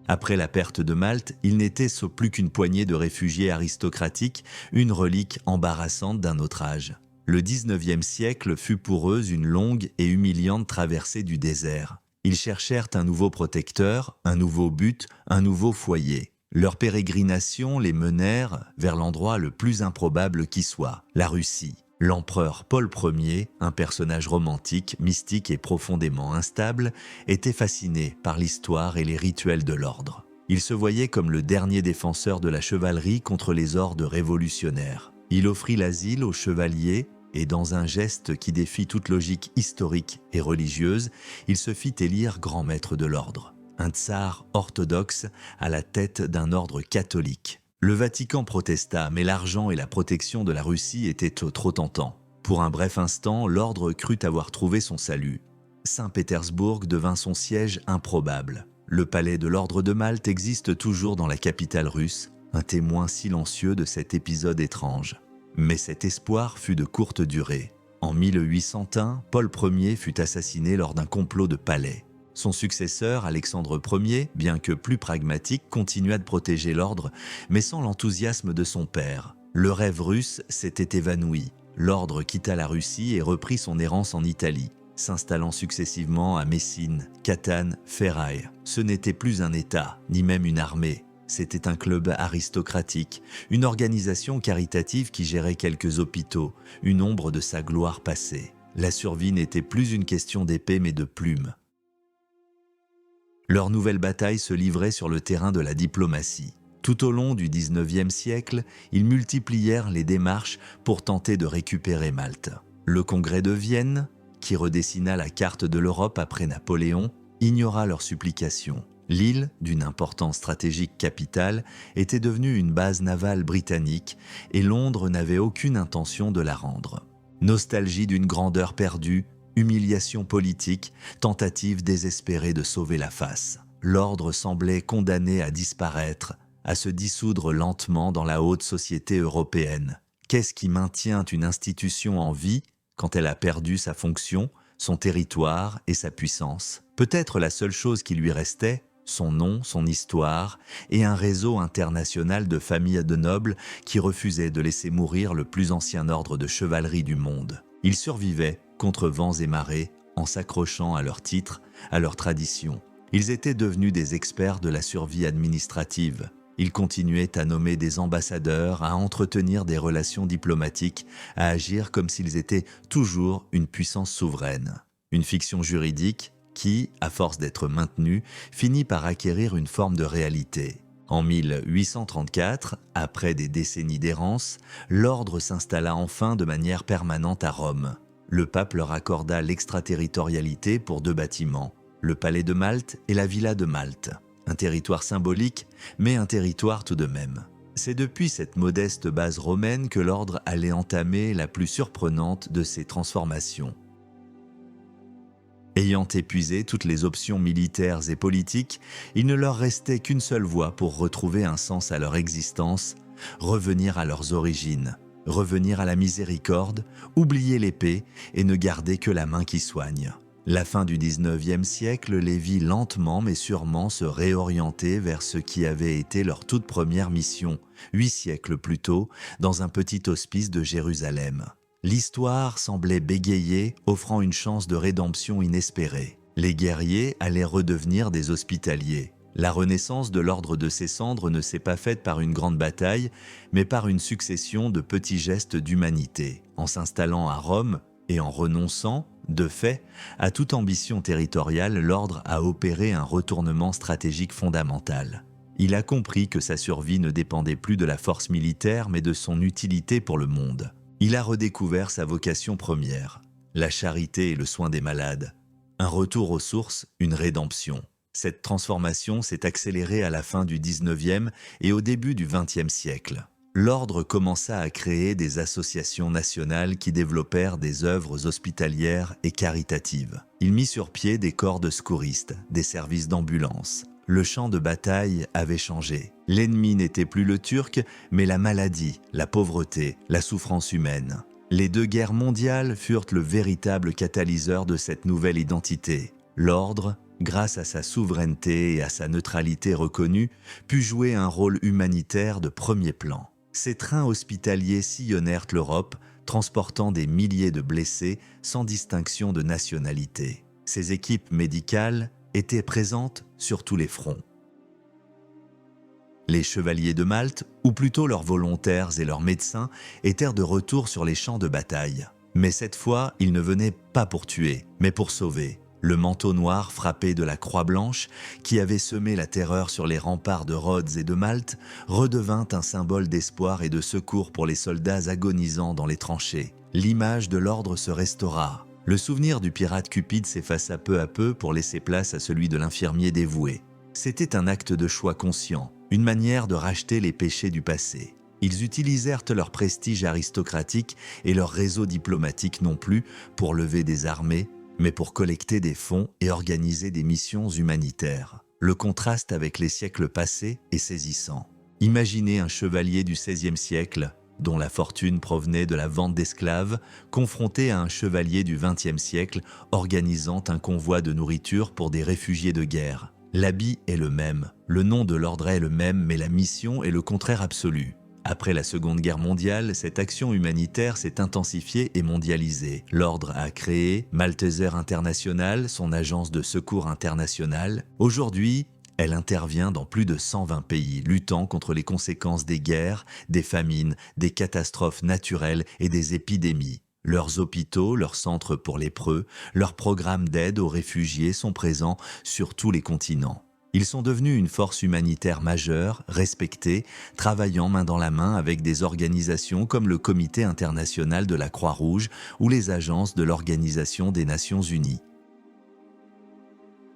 S1: Après la perte de Malte, ils n'étaient plus qu'une poignée de réfugiés aristocratiques, une relique embarrassante d'un autre âge. Le 19e siècle fut pour eux une longue et humiliante traversée du désert. Ils cherchèrent un nouveau protecteur, un nouveau but, un nouveau foyer. Leur pérégrination les menèrent vers l'endroit le plus improbable qui soit, la Russie. L'empereur Paul Ier, un personnage romantique, mystique et profondément instable, était fasciné par l'histoire et les rituels de l'ordre. Il se voyait comme le dernier défenseur de la chevalerie contre les hordes révolutionnaires. Il offrit l'asile aux chevaliers et dans un geste qui défie toute logique historique et religieuse, il se fit élire grand maître de l'ordre. Un tsar orthodoxe à la tête d'un ordre catholique. Le Vatican protesta, mais l'argent et la protection de la Russie étaient trop tentants. Pour un bref instant, l'ordre crut avoir trouvé son salut. Saint-Pétersbourg devint son siège improbable. Le palais de l'ordre de Malte existe toujours dans la capitale russe, un témoin silencieux de cet épisode étrange. Mais cet espoir fut de courte durée. En 1801, Paul Ier fut assassiné lors d'un complot de palais. Son successeur, Alexandre Ier, bien que plus pragmatique, continua de protéger l'ordre, mais sans l'enthousiasme de son père. Le rêve russe s'était évanoui. L'ordre quitta la Russie et reprit son errance en Italie, s'installant successivement à Messine, Catane, Ferraille. Ce n'était plus un État, ni même une armée. C'était un club aristocratique, une organisation caritative qui gérait quelques hôpitaux, une ombre de sa gloire passée. La survie n'était plus une question d'épée mais de plume. Leur nouvelle bataille se livrait sur le terrain de la diplomatie. Tout au long du XIXe siècle, ils multiplièrent les démarches pour tenter de récupérer Malte. Le Congrès de Vienne, qui redessina la carte de l'Europe après Napoléon, ignora leurs supplications. L'île, d'une importance stratégique capitale, était devenue une base navale britannique et Londres n'avait aucune intention de la rendre. Nostalgie d'une grandeur perdue, humiliation politique, tentative désespérée de sauver la face. L'ordre semblait condamné à disparaître, à se dissoudre lentement dans la haute société européenne. Qu'est-ce qui maintient une institution en vie quand elle a perdu sa fonction, son territoire et sa puissance? Peut-être la seule chose qui lui restait, son nom, son histoire et un réseau international de familles de nobles qui refusaient de laisser mourir le plus ancien ordre de chevalerie du monde. Ils survivaient contre vents et marées en s'accrochant à leurs titres, à leurs traditions. Ils étaient devenus des experts de la survie administrative. Ils continuaient à nommer des ambassadeurs, à entretenir des relations diplomatiques, à agir comme s'ils étaient toujours une puissance souveraine. Une fiction juridique qui, à force d'être maintenue, finit par acquérir une forme de réalité. En 1834, après des décennies d'errance, l'ordre s'installa enfin de manière permanente à Rome. Le pape leur accorda l'extraterritorialité pour 2 bâtiments, le palais de Malte et la villa de Malte. Un territoire symbolique, mais un territoire tout de même. C'est depuis cette modeste base romaine que l'ordre allait entamer la plus surprenante de ses transformations. Ayant épuisé toutes les options militaires et politiques, il ne leur restait qu'une seule voie pour retrouver un sens à leur existence, revenir à leurs origines, revenir à la miséricorde, oublier l'épée et ne garder que la main qui soigne. La fin du XIXe siècle les vit lentement mais sûrement se réorienter vers ce qui avait été leur toute première mission, 8 siècles plus tôt, dans un petit hospice de Jérusalem. L'histoire semblait bégayer, offrant une chance de rédemption inespérée. Les guerriers allaient redevenir des hospitaliers. La renaissance de l'ordre de ses cendres ne s'est pas faite par une grande bataille, mais par une succession de petits gestes d'humanité. En s'installant à Rome et en renonçant, de fait, à toute ambition territoriale, l'ordre a opéré un retournement stratégique fondamental. Il a compris que sa survie ne dépendait plus de la force militaire, mais de son utilité pour le monde. Il a redécouvert sa vocation première, la charité et le soin des malades. Un retour aux sources, une rédemption. Cette transformation s'est accélérée à la fin du XIXe et au début du XXe siècle. L'ordre commença à créer des associations nationales qui développèrent des œuvres hospitalières et caritatives. Il mit sur pied des corps de secouristes, des services d'ambulance. Le champ de bataille avait changé. L'ennemi n'était plus le Turc, mais la maladie, la pauvreté, la souffrance humaine. Les 2 guerres mondiales furent le véritable catalyseur de cette nouvelle identité. L'ordre, grâce à sa souveraineté et à sa neutralité reconnue, put jouer un rôle humanitaire de premier plan. Ces trains hospitaliers sillonnèrent l'Europe, transportant des milliers de blessés sans distinction de nationalité. Ces équipes médicales étaient présentes sur tous les fronts. Les chevaliers de Malte, ou plutôt leurs volontaires et leurs médecins, étaient de retour sur les champs de bataille. Mais cette fois, ils ne venaient pas pour tuer, mais pour sauver. Le manteau noir frappé de la croix blanche, qui avait semé la terreur sur les remparts de Rhodes et de Malte, redevint un symbole d'espoir et de secours pour les soldats agonisant dans les tranchées. L'image de l'ordre se restaura. Le souvenir du pirate Cupide s'effaça peu à peu pour laisser place à celui de l'infirmier dévoué. C'était un acte de choix conscient, une manière de racheter les péchés du passé. Ils utilisèrent leur prestige aristocratique et leur réseau diplomatique non plus pour lever des armées, mais pour collecter des fonds et organiser des missions humanitaires. Le contraste avec les siècles passés est saisissant. Imaginez un chevalier du XVIe siècle, dont la fortune provenait de la vente d'esclaves, confronté à un chevalier du XXe siècle organisant un convoi de nourriture pour des réfugiés de guerre. L'habit est le même, le nom de l'ordre est le même, mais la mission est le contraire absolu. Après la Seconde Guerre mondiale, cette action humanitaire s'est intensifiée et mondialisée. L'ordre a créé Malteser International, son agence de secours internationale. Aujourd'hui, elle intervient dans plus de 120 pays, luttant contre les conséquences des guerres, des famines, des catastrophes naturelles et des épidémies. Leurs hôpitaux, leurs centres pour lépreux, leurs programmes d'aide aux réfugiés sont présents sur tous les continents. Ils sont devenus une force humanitaire majeure, respectée, travaillant main dans la main avec des organisations comme le Comité international de la Croix-Rouge ou les agences de l'Organisation des Nations Unies.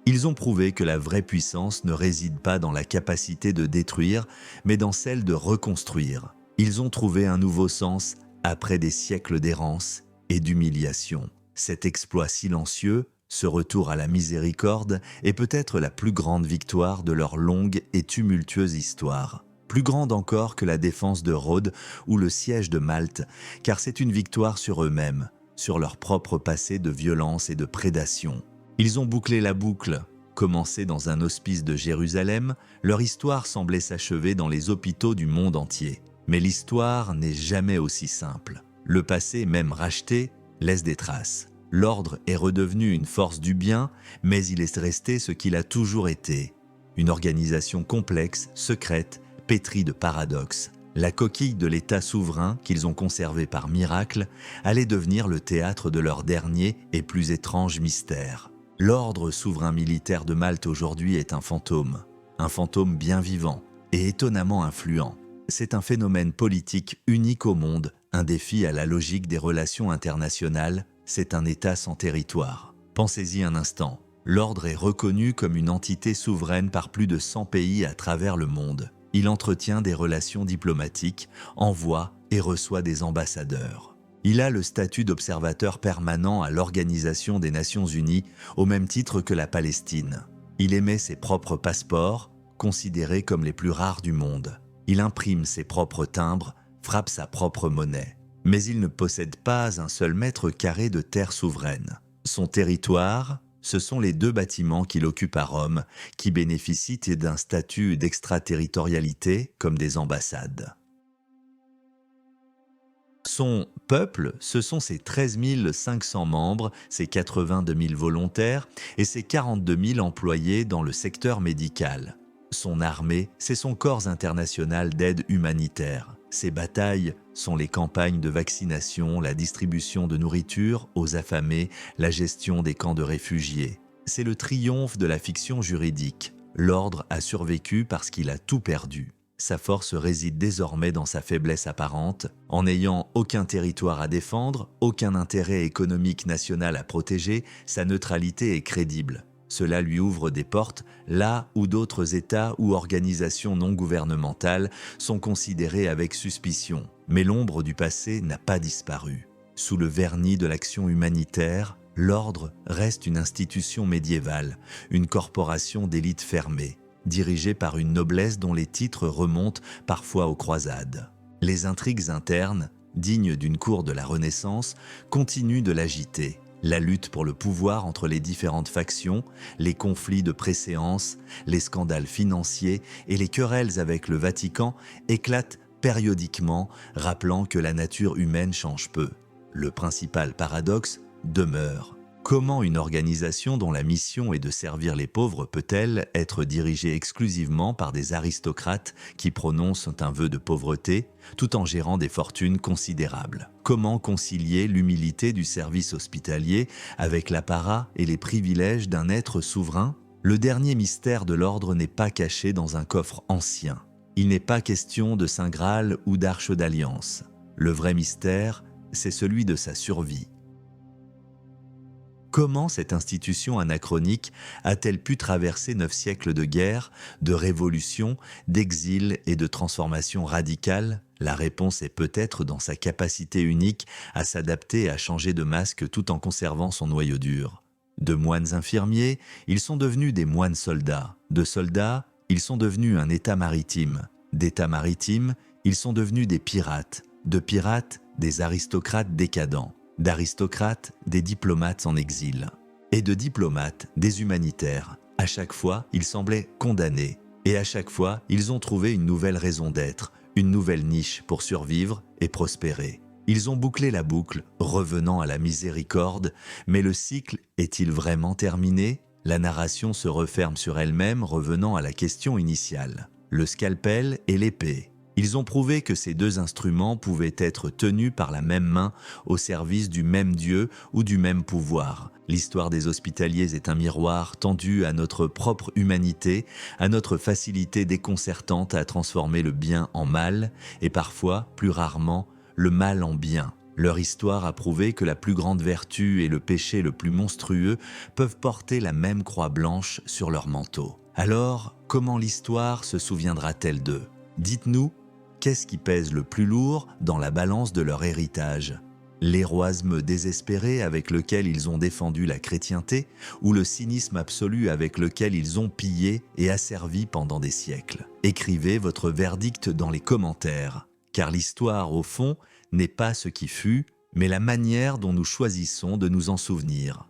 S1: Ils ont prouvé que la vraie puissance ne réside pas dans la capacité de détruire, mais dans celle de reconstruire. Ils ont trouvé un nouveau sens après des siècles d'errance et d'humiliation. Cet exploit silencieux, ce retour à la miséricorde, est peut-être la plus grande victoire de leur longue et tumultueuse histoire. Plus grande encore que la défense de Rhodes ou le siège de Malte, car c'est une victoire sur eux-mêmes, sur leur propre passé de violence et de prédation. Ils ont bouclé la boucle. Commencée dans un hospice de Jérusalem, leur histoire semblait s'achever dans les hôpitaux du monde entier. Mais l'histoire n'est jamais aussi simple. Le passé, même racheté, laisse des traces. L'ordre est redevenu une force du bien, mais il est resté ce qu'il a toujours été. Une organisation complexe, secrète, pétrie de paradoxes. La coquille de l'État souverain qu'ils ont conservé par miracle allait devenir le théâtre de leur dernier et plus étrange mystère. L'ordre souverain militaire de Malte aujourd'hui est un fantôme bien vivant et étonnamment influent. C'est un phénomène politique unique au monde, un défi à la logique des relations internationales. C'est un État sans territoire. Pensez-y un instant. L'ordre est reconnu comme une entité souveraine par plus de 100 pays à travers le monde. Il entretient des relations diplomatiques, envoie et reçoit des ambassadeurs. Il a le statut d'observateur permanent à l'Organisation des Nations Unies, au même titre que la Palestine. Il émet ses propres passeports, considérés comme les plus rares du monde. Il imprime ses propres timbres, frappe sa propre monnaie. Mais il ne possède pas un seul mètre carré de terre souveraine. Son territoire, ce sont les 2 bâtiments qu'il occupe à Rome, qui bénéficient d'un statut d'extraterritorialité comme des ambassades. Son peuple, ce sont ses 13 500 membres, ses 82 000 volontaires et ses 42 000 employés dans le secteur médical. Son armée, c'est son corps international d'aide humanitaire. Ses batailles sont les campagnes de vaccination, la distribution de nourriture aux affamés, la gestion des camps de réfugiés. C'est le triomphe de la fiction juridique. L'ordre a survécu parce qu'il a tout perdu. Sa force réside désormais dans sa faiblesse apparente. En n'ayant aucun territoire à défendre, aucun intérêt économique national à protéger, sa neutralité est crédible. Cela lui ouvre des portes là où d'autres États ou organisations non gouvernementales sont considérés avec suspicion. Mais l'ombre du passé n'a pas disparu. Sous le vernis de l'action humanitaire, l'ordre reste une institution médiévale, une corporation d'élite fermée, dirigée par une noblesse dont les titres remontent parfois aux croisades. Les intrigues internes, dignes d'une cour de la Renaissance, continuent de l'agiter. La lutte pour le pouvoir entre les différentes factions, les conflits de préséance, les scandales financiers et les querelles avec le Vatican éclatent périodiquement, rappelant que la nature humaine change peu. Le principal paradoxe demeure. Comment une organisation dont la mission est de servir les pauvres peut-elle être dirigée exclusivement par des aristocrates qui prononcent un vœu de pauvreté tout en gérant des fortunes considérables? Comment concilier l'humilité du service hospitalier avec l'apparat et les privilèges d'un être souverain? Le dernier mystère de l'ordre n'est pas caché dans un coffre ancien. Il n'est pas question de Saint Graal ou d'Arche d'Alliance. Le vrai mystère, c'est celui de sa survie. Comment cette institution anachronique a-t-elle pu traverser 9 siècles de guerre, de révolution, d'exil et de transformation radicale? La réponse est peut-être dans sa capacité unique à s'adapter et à changer de masque tout en conservant son noyau dur. De moines infirmiers, ils sont devenus des moines soldats. De soldats, ils sont devenus un État maritime. D'État maritime, ils sont devenus des pirates. De pirates, des aristocrates décadents. D'aristocrates, des diplomates en exil. Et de diplomates, des humanitaires. À chaque fois, ils semblaient condamnés. Et à chaque fois, ils ont trouvé une nouvelle raison d'être, une nouvelle niche pour survivre et prospérer. Ils ont bouclé la boucle, revenant à la miséricorde, mais le cycle est-il vraiment terminé? La narration se referme sur elle-même, revenant à la question initiale. Le scalpel et l'épée. Ils ont prouvé que ces 2 instruments pouvaient être tenus par la même main au service du même Dieu ou du même pouvoir. L'histoire des hospitaliers est un miroir tendu à notre propre humanité, à notre facilité déconcertante à transformer le bien en mal et parfois, plus rarement, le mal en bien. Leur histoire a prouvé que la plus grande vertu et le péché le plus monstrueux peuvent porter la même croix blanche sur leur manteau. Alors, comment l'histoire se souviendra-t-elle d'eux? Dites-nous, qu'est-ce qui pèse le plus lourd dans la balance de leur héritage? L'héroïsme désespéré avec lequel ils ont défendu la chrétienté ou le cynisme absolu avec lequel ils ont pillé et asservi pendant des siècles? Écrivez votre verdict dans les commentaires, car l'histoire, au fond, n'est pas ce qui fut, mais la manière dont nous choisissons de nous en souvenir.